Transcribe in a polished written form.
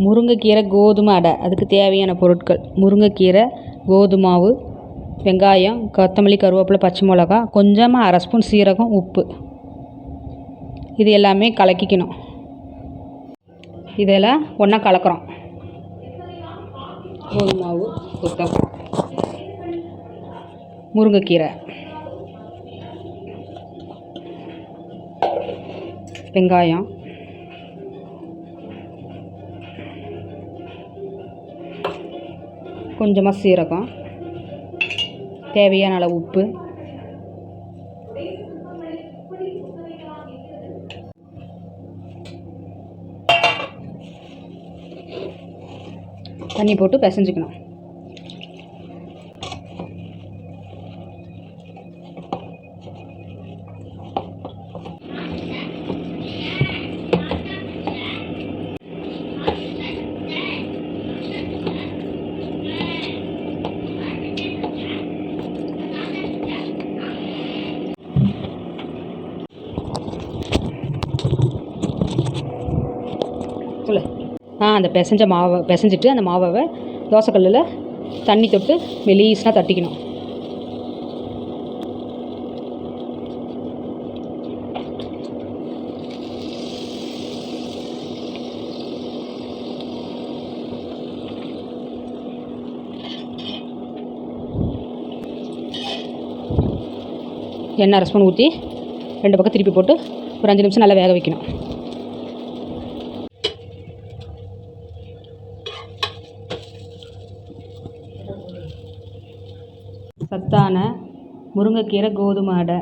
முருங்கைக்கீரை கோதுமை அடை. அதுக்கு தேவையான பொருட்கள்: முருங்கைக்கீரை, கோதுமாவு, வெங்காயம், கொத்தமல்லி, கருவேப்பிலை, பச்சை மிளகா, கொஞ்சமாக 1/2 ஸ்பூன் சீரகம், உப்பு. இது எல்லாமே கலக்கிக்கணும். இதெல்லாம் ஒன்றா கலக்கிறோம். கோதுமாவு, முருங்கைக்கீரை, வெங்காயம், கொஞ்சமாக சீரகம், தேவையான அளவு உப்பு, தண்ணி போட்டு பிசைஞ்சுக்கணும். அந்த பிசைஞ்ச மாவை பிசைஞ்சிட்டு அந்த மாவை தோசைக்கல்லில் தண்ணி தொட்டு மெலீஸ்னா தட்டிக்கணும். எண்ணெய் 1/2 ஸ்பூன் ஊற்றி 2 பக்கம் திருப்பி போட்டு ஒரு 5 நிமிஷம் நல்லா வேக வைக்கணும். சத்தான முருங்கைக்கீரை கோதுமை அடை